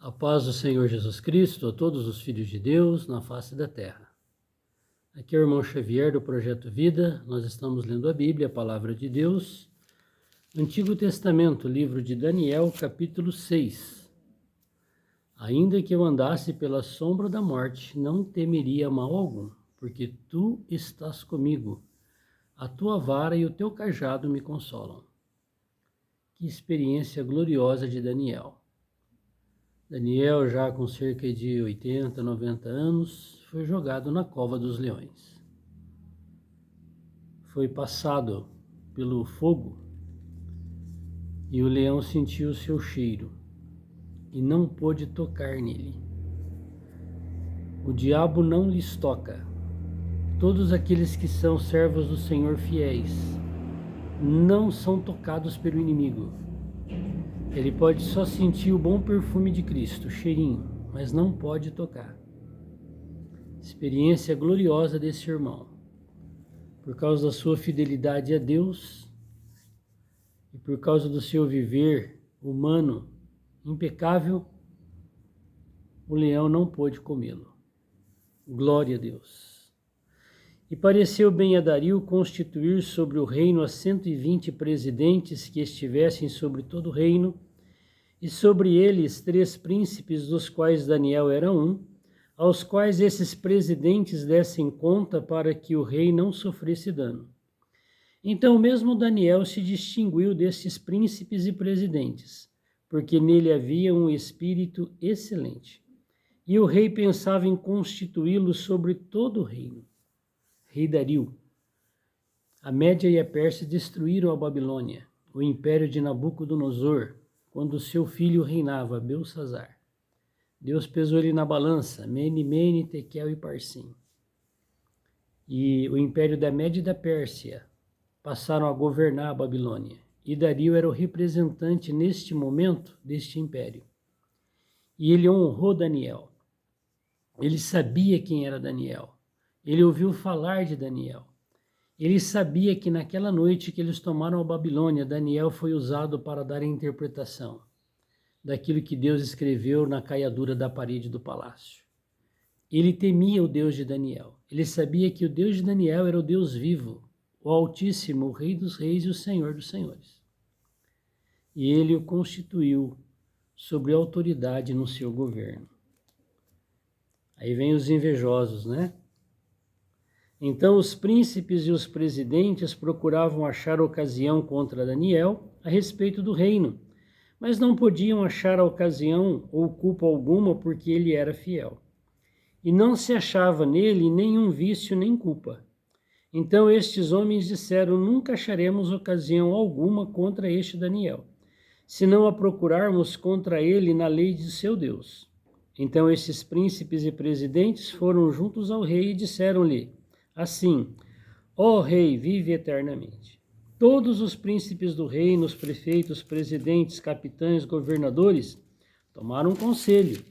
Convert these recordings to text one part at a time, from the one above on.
A paz do Senhor Jesus Cristo a todos os filhos de Deus na face da terra. Aqui é o irmão Xavier do Projeto Vida. Nós estamos lendo a Bíblia, a Palavra de Deus, Antigo Testamento, livro de Daniel, capítulo 6. Ainda que eu andasse pela sombra da morte, não temeria mal algum, porque tu estás comigo. A tua vara e o teu cajado me consolam. Que experiência gloriosa de Daniel. Daniel, já com cerca de 80, 90 anos, foi jogado na cova dos leões. Foi passado pelo fogo e o leão sentiu o seu cheiro e não pôde tocar nele. O diabo não lhes toca. Todos aqueles que são servos do Senhor fiéis não são tocados pelo inimigo. Ele pode só sentir o bom perfume de Cristo, o cheirinho, mas não pode tocar. Experiência gloriosa desse irmão. Por causa da sua fidelidade a Deus e por causa do seu viver humano impecável, o leão não pôde comê-lo. Glória a Deus. E pareceu bem a Dario constituir sobre o reino a 120 presidentes que estivessem sobre todo o reino, e sobre eles 3 príncipes, dos quais Daniel era um, aos quais esses presidentes dessem conta para que o rei não sofresse dano. Então mesmo Daniel se distinguiu desses príncipes e presidentes, porque nele havia um espírito excelente. E o rei pensava em constituí-lo sobre todo o reino. Rei Dario. A Média e a Pérsia destruíram a Babilônia, o império de Nabucodonosor, quando seu filho reinava, Belsazar. Deus pesou ele na balança, Mene, Mene, Tekel e Parsim. E o império da Média e da Pérsia passaram a governar a Babilônia. E Dario era o representante neste momento deste império. E ele honrou Daniel. Ele sabia quem era Daniel. Ele ouviu falar de Daniel. Ele sabia que naquela noite que eles tomaram a Babilônia, Daniel foi usado para dar a interpretação daquilo que Deus escreveu na caiadura da parede do palácio. Ele temia o Deus de Daniel. Ele sabia que o Deus de Daniel era o Deus vivo, o Altíssimo, o Rei dos Reis e o Senhor dos Senhores. E ele o constituiu sobre autoridade no seu governo. Aí vem os invejosos, né? Então os príncipes e os presidentes procuravam achar ocasião contra Daniel a respeito do reino, mas não podiam achar a ocasião ou culpa alguma porque ele era fiel. E não se achava nele nenhum vício nem culpa. Então estes homens disseram: nunca acharemos ocasião alguma contra este Daniel, se não a procurarmos contra ele na lei de seu Deus. Então estes príncipes e presidentes foram juntos ao rei e disseram-lhe assim: ó rei, vive eternamente. Todos os príncipes do reino, os prefeitos, presidentes, capitães, governadores, tomaram conselho,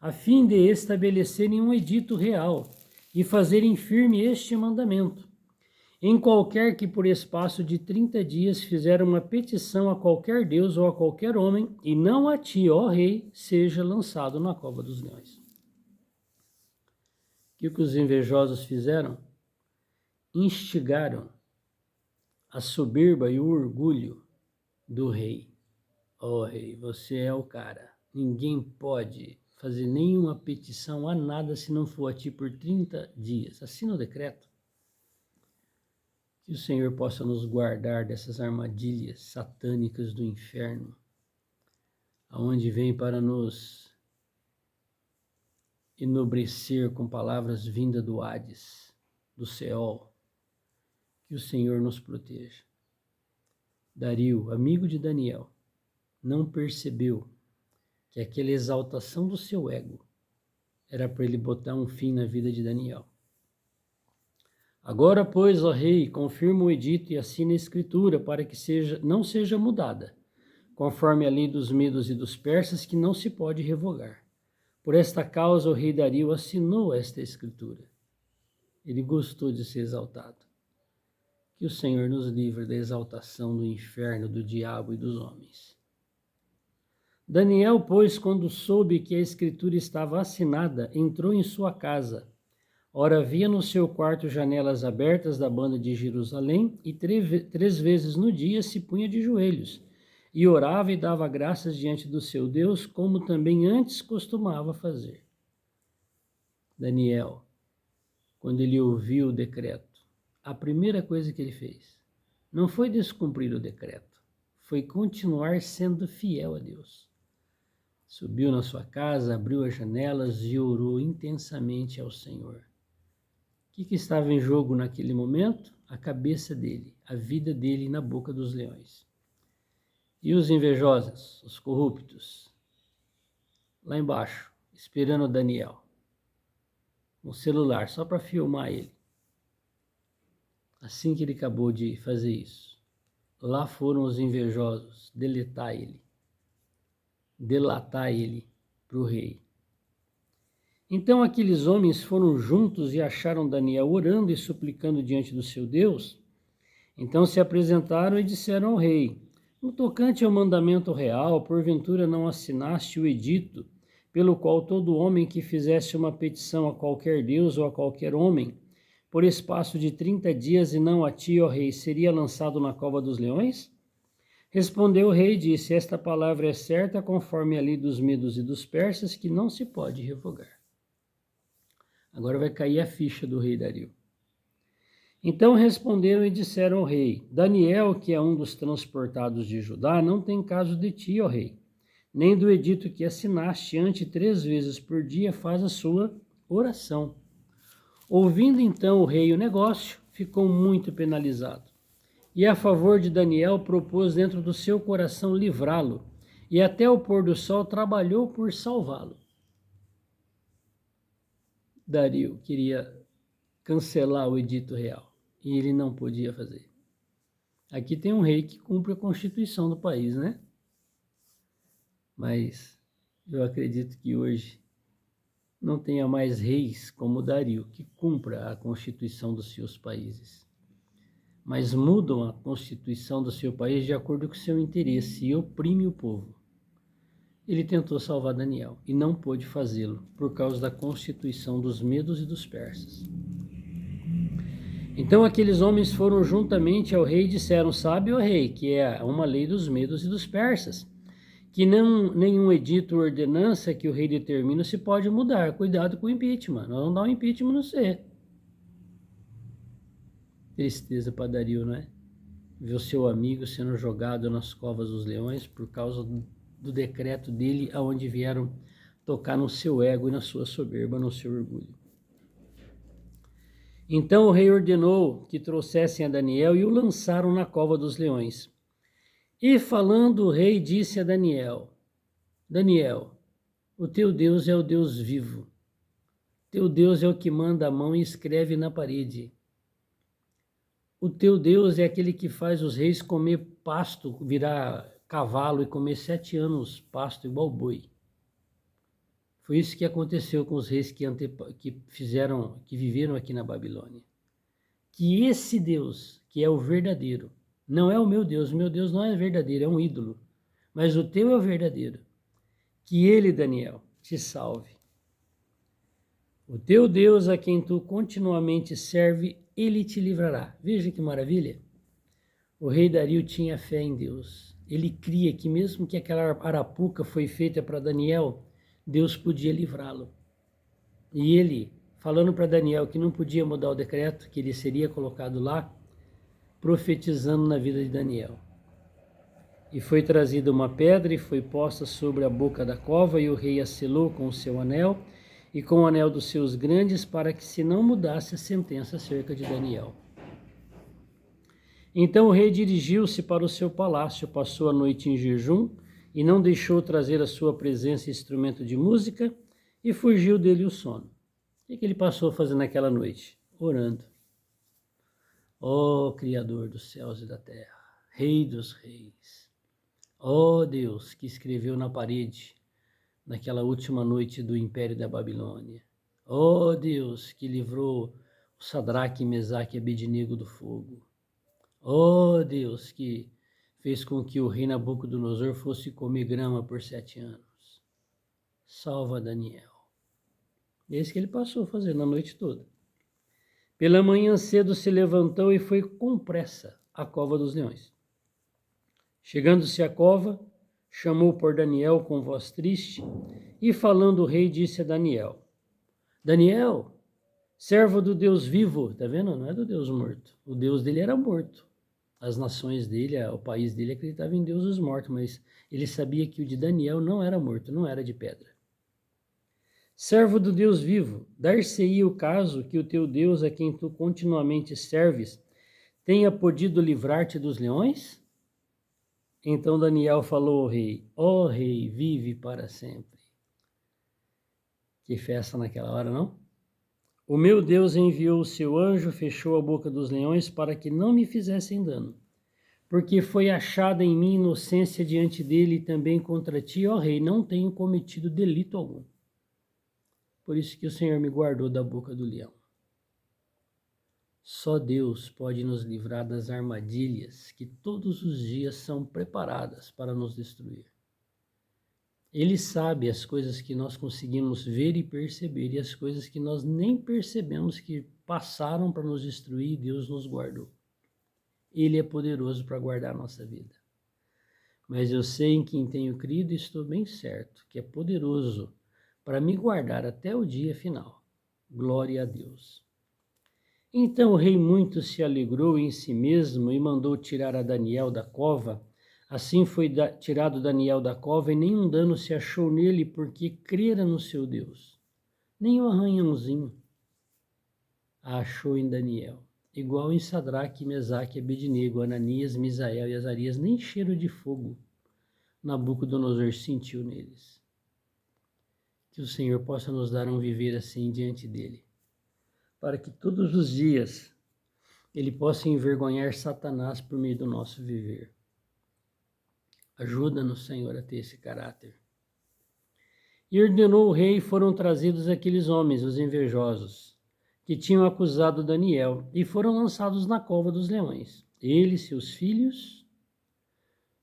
a fim de estabelecerem um edito real e fazerem firme este mandamento. Em qualquer que por espaço de 30 dias fizeram uma petição a qualquer Deus ou a qualquer homem, e não a ti, ó rei, seja lançado na cova dos leões. O que os invejosos fizeram? Instigaram a soberba e o orgulho do rei. Ó rei, você é o cara. Ninguém pode fazer nenhuma petição a nada se não for a ti por 30 dias. Assina o decreto. Que o Senhor possa nos guardar dessas armadilhas satânicas do inferno, aonde vem para nos enobrecer com palavras vindas do Hades, do Seol. Que o Senhor nos proteja. Dario, amigo de Daniel, não percebeu que aquela exaltação do seu ego era para ele botar um fim na vida de Daniel. Agora, pois, ó rei, confirma o edito e assina a escritura para que não seja mudada, conforme a lei dos medos e dos persas, que não se pode revogar. Por esta causa, o rei Dario assinou esta escritura. Ele gostou de ser exaltado. Que o Senhor nos livre da exaltação do inferno, do diabo e dos homens. Daniel, pois, quando soube que a escritura estava assinada, entrou em sua casa. Ora, havia no seu quarto janelas abertas da banda de Jerusalém, e 3 vezes no dia se punha de joelhos, e orava e dava graças diante do seu Deus, como também antes costumava fazer. Daniel, quando ele ouviu o decreto, a primeira coisa que ele fez não foi descumprir o decreto, foi continuar sendo fiel a Deus. Subiu na sua casa, abriu as janelas e orou intensamente ao Senhor. O que estava em jogo naquele momento? A cabeça dele, a vida dele na boca dos leões. E os invejosos, os corruptos, lá embaixo, esperando Daniel, um celular só para filmar ele. Assim que ele acabou de fazer isso, lá foram os invejosos delatar ele para o rei. Então aqueles homens foram juntos e acharam Daniel orando e suplicando diante do seu Deus. Então se apresentaram e disseram ao rei: no tocante ao mandamento real, porventura não assinaste o edito, pelo qual todo homem que fizesse uma petição a qualquer Deus ou a qualquer homem, por espaço de 30 dias e não a ti, ó rei, seria lançado na cova dos leões? Respondeu o rei e disse: esta palavra é certa conforme a lei dos medos e dos persas, que não se pode revogar. Agora vai cair a ficha do rei Dario. Então responderam e disseram ao rei: Daniel, que é um dos transportados de Judá, não tem caso de ti, ó rei, nem do edito que assinaste, ante 3 vezes por dia faz a sua oração. Ouvindo então o rei o negócio, ficou muito penalizado. E a favor de Daniel propôs dentro do seu coração livrá-lo, e até o pôr do sol trabalhou por salvá-lo. Dario queria cancelar o edito real, e ele não podia fazer. Aqui tem um rei que cumpre a constituição do país, né? Mas eu acredito que hoje não tenha mais reis como Dario que cumpra a constituição dos seus países, mas mudam a constituição do seu país de acordo com o seu interesse e oprime o povo. Ele tentou salvar Daniel e não pôde fazê-lo por causa da constituição dos medos e dos persas. Então aqueles homens foram juntamente ao rei e disseram: sabe, ó rei, que é uma lei dos medos e dos persas, que nenhum edito ou ordenança que o rei determina se pode mudar. Cuidado com o impeachment, nós vamos dar um impeachment no você. Tristeza para Dario, não é? Ver o seu amigo sendo jogado nas covas dos leões por causa do decreto dele, aonde vieram tocar no seu ego e na sua soberba, no seu orgulho. Então o rei ordenou que trouxessem a Daniel e o lançaram na cova dos leões. E falando o rei disse a Daniel: Daniel, o teu Deus é o Deus vivo. Teu Deus é o que manda a mão e escreve na parede. O teu Deus é aquele que faz os reis comer pasto, virar cavalo e comer 7 anos pasto igual boi. Foi isso que aconteceu com os reis que viveram aqui na Babilônia. Que esse Deus, que é o verdadeiro, não é o meu Deus não é verdadeiro, é um ídolo, mas o teu é o verdadeiro. Que ele, Daniel, te salve. O teu Deus, a quem tu continuamente serve, ele te livrará. Veja que maravilha. O rei Dario tinha fé em Deus. Ele cria que mesmo que aquela arapuca foi feita para Daniel, Deus podia livrá-lo. E ele, falando para Daniel que não podia mudar o decreto, que ele seria colocado lá, profetizando na vida de Daniel. E foi trazida uma pedra e foi posta sobre a boca da cova, e o rei a selou com o seu anel e com o anel dos seus grandes, para que se não mudasse a sentença acerca de Daniel. Então o rei dirigiu-se para o seu palácio, passou a noite em jejum e não deixou trazer à sua presença instrumento de música, e fugiu dele o sono. O que ele passou a fazer naquela noite? Orando. Ó Criador dos céus e da terra, Rei dos reis, ó Deus que escreveu na parede naquela última noite do Império da Babilônia, ó Deus que livrou o Sadraque, Mesaque e Abednego do fogo, ó Deus que fez com que o rei Nabucodonosor fosse comer grama por 7 anos. Salva Daniel. Esse que ele passou a fazer na noite toda. Pela manhã cedo se levantou e foi com pressa à cova dos leões. Chegando-se à cova, chamou por Daniel com voz triste, e falando o rei disse a Daniel: Daniel, servo do Deus vivo, tá vendo? Não é do Deus morto. O Deus dele era morto. As nações dele, o país dele acreditava em deuses mortos, mas ele sabia que o de Daniel não era morto, não era de pedra. Servo do Deus vivo, dar-se-ia o caso que o teu Deus, a quem tu continuamente serves, tenha podido livrar-te dos leões? Então Daniel falou ao rei: ó rei, vive para sempre. Que festa naquela hora, não? O meu Deus enviou o seu anjo, fechou a boca dos leões para que não me fizessem dano, porque foi achada em mim inocência diante dele e também contra ti, ó rei, não tenho cometido delito algum. Por isso que o Senhor me guardou da boca do leão. Só Deus pode nos livrar das armadilhas que todos os dias são preparadas para nos destruir. Ele sabe as coisas que nós conseguimos ver e perceber e as coisas que nós nem percebemos que passaram para nos destruir e Deus nos guardou. Ele é poderoso para guardar a nossa vida. Mas eu sei em quem tenho crido e estou bem certo que é poderoso para me guardar até o dia final. Glória a Deus. Então o rei muito se alegrou em si mesmo e mandou tirar a Daniel da cova. Assim foi tirado Daniel da cova e nenhum dano se achou nele, porque crera no seu Deus. Nem um arranhãozinho achou em Daniel. Igual em Sadraque, Mesaque, Abednego, Ananias, Misael e Azarias, nem cheiro de fogo Nabucodonosor sentiu neles. Que o Senhor possa nos dar um viver assim diante dele, para que todos os dias ele possa envergonhar Satanás por meio do nosso viver. Ajuda-nos, Senhor, a ter esse caráter. E ordenou o rei, foram trazidos aqueles homens, os invejosos, que tinham acusado Daniel, e foram lançados na cova dos leões. Ele, seus filhos,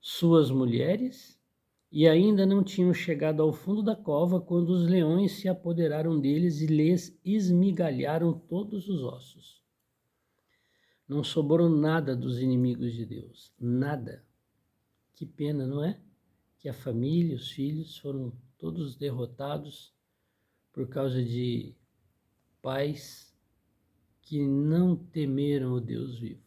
suas mulheres, e ainda não tinham chegado ao fundo da cova quando os leões se apoderaram deles e lhes esmigalharam todos os ossos. Não sobrou nada dos inimigos de Deus, nada. Que pena, não é? Que a família, os filhos foram todos derrotados por causa de pais que não temeram o Deus vivo.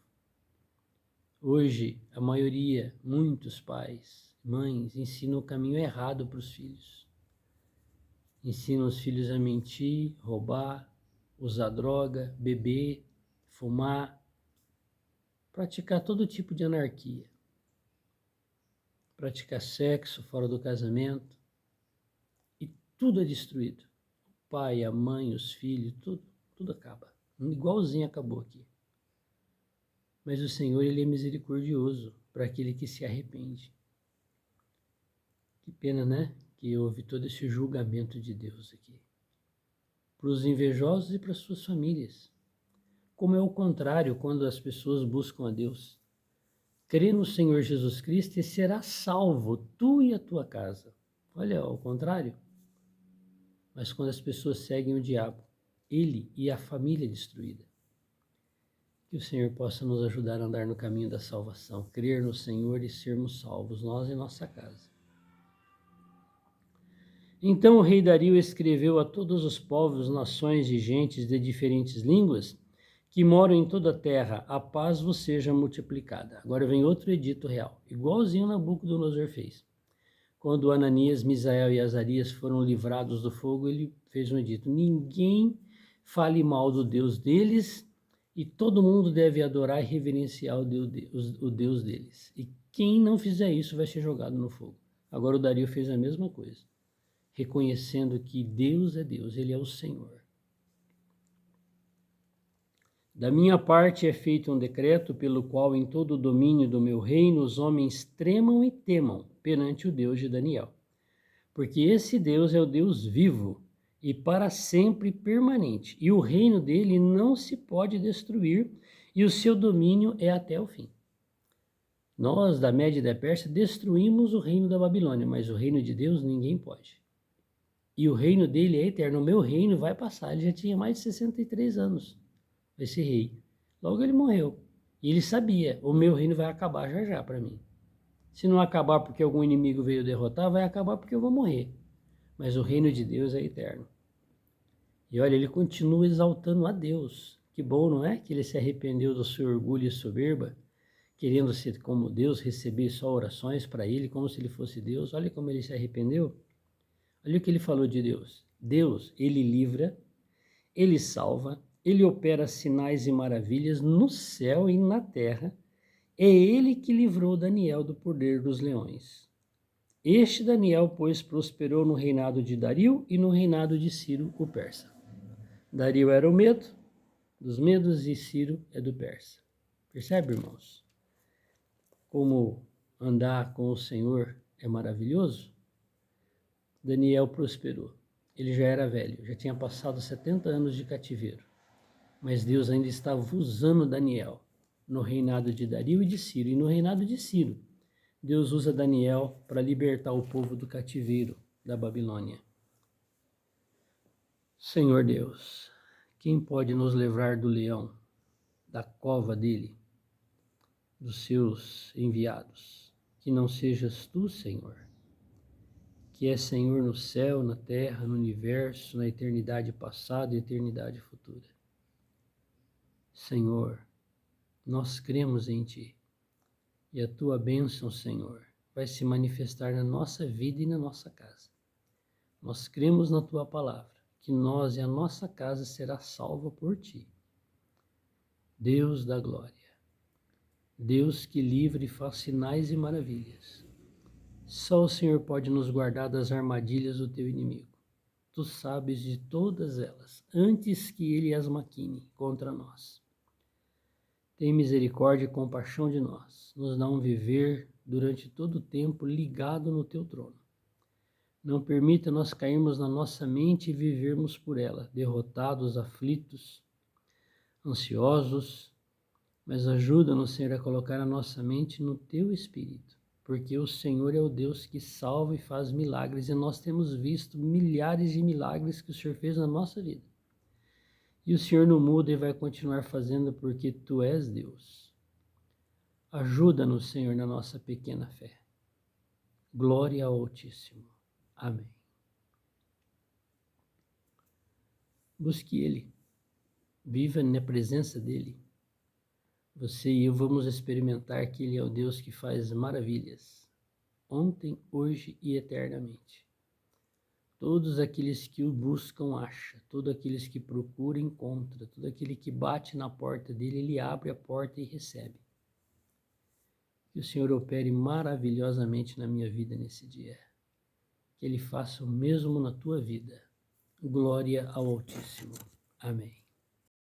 Hoje, a maioria, muitos pais, mães, ensinam o caminho errado para os filhos. Ensinam os filhos a mentir, roubar, usar droga, beber, fumar, praticar todo tipo de anarquia. Praticar sexo fora do casamento. E tudo é destruído. O pai, a mãe, os filhos, tudo acaba. Igualzinho acabou aqui. Mas o Senhor, Ele é misericordioso para aquele que se arrepende. Que pena, né? Que houve todo esse julgamento de Deus aqui. Para os invejosos e para as suas famílias. Como é o contrário quando as pessoas buscam a Deus. Crê no Senhor Jesus Cristo e será salvo, tu e a tua casa. Olha, ao contrário. Mas quando as pessoas seguem o diabo, ele e a família destruída. Que o Senhor possa nos ajudar a andar no caminho da salvação, crer no Senhor e sermos salvos, nós e nossa casa. Então o rei Dario escreveu a todos os povos, nações e gentes de diferentes línguas que moram em toda a terra: a paz vos seja multiplicada. Agora vem outro edito real, igualzinho Nabucodonosor fez. Quando Ananias, Misael e Azarias foram livrados do fogo, ele fez um edito: ninguém fale mal do Deus deles, e todo mundo deve adorar e reverenciar o Deus deles. E quem não fizer isso vai ser jogado no fogo. Agora o Dario fez a mesma coisa, reconhecendo que Deus é Deus, Ele é o Senhor. Da minha parte é feito um decreto pelo qual em todo o domínio do meu reino os homens tremam e temam perante o Deus de Daniel. Porque esse Deus é o Deus vivo e para sempre permanente, e o reino dele não se pode destruir, e o seu domínio é até o fim. Nós, da Média e da Pérsia, destruímos o reino da Babilônia, mas o reino de Deus ninguém pode. E o reino dele é eterno. O meu reino vai passar. Ele já tinha mais de 63 anos, esse rei. Logo ele morreu. E ele sabia, o meu reino vai acabar já já para mim. Se não acabar porque algum inimigo veio derrotar, vai acabar porque eu vou morrer. Mas o reino de Deus é eterno. E olha, ele continua exaltando a Deus. Que bom, não é? Que ele se arrependeu do seu orgulho e soberba, querendo ser como Deus, receber só orações para ele, como se ele fosse Deus. Olha como ele se arrependeu. Olha o que ele falou de Deus. Deus, ele livra, ele salva, ele opera sinais e maravilhas no céu e na terra. É ele que livrou Daniel do poder dos leões. Este Daniel, pois, prosperou no reinado de Dario e no reinado de Ciro, o persa. Dario era o medo dos medos e Ciro é do persa. Percebe, irmãos? Como andar com o Senhor é maravilhoso? Daniel prosperou. Ele já era velho, já tinha passado 70 anos de cativeiro. Mas Deus ainda estava usando Daniel no reinado de Dario e de Ciro. E no reinado de Ciro, Deus usa Daniel para libertar o povo do cativeiro da Babilônia. Senhor Deus, quem pode nos livrar do leão, da cova dele, dos seus enviados? Que não sejas tu, Senhor, que é Senhor no céu, na terra, no universo, na eternidade passada e eternidade futura. Senhor, nós cremos em Ti e a Tua bênção, Senhor, vai se manifestar na nossa vida e na nossa casa. Nós cremos na Tua palavra, que nós e a nossa casa será salva por Ti. Deus da glória, Deus que livre e faz sinais e maravilhas. Só o Senhor pode nos guardar das armadilhas do Teu inimigo. Tu sabes de todas elas, antes que ele as maquine contra nós. Tem misericórdia e compaixão de nós. Nos dá um viver durante todo o tempo ligado no Teu trono. Não permita nós cairmos na nossa mente e vivermos por ela, derrotados, aflitos, ansiosos, mas ajuda-nos, Senhor, a colocar a nossa mente no Teu Espírito, porque o Senhor é o Deus que salva e faz milagres, e nós temos visto milhares de milagres que o Senhor fez na nossa vida. E o Senhor não muda e vai continuar fazendo porque Tu és Deus. Ajuda-nos, Senhor, na nossa pequena fé. Glória ao Altíssimo. Amém. Busque Ele. Viva na presença dEle. Você e eu vamos experimentar que Ele é o Deus que faz maravilhas, ontem, hoje e eternamente. Todos aqueles que o buscam acham, todos aqueles que procuram encontram, todo aquele que bate na porta dele, Ele abre a porta e recebe. Que o Senhor opere maravilhosamente na minha vida nesse dia. Que Ele faça o mesmo na tua vida. Glória ao Altíssimo. Amém.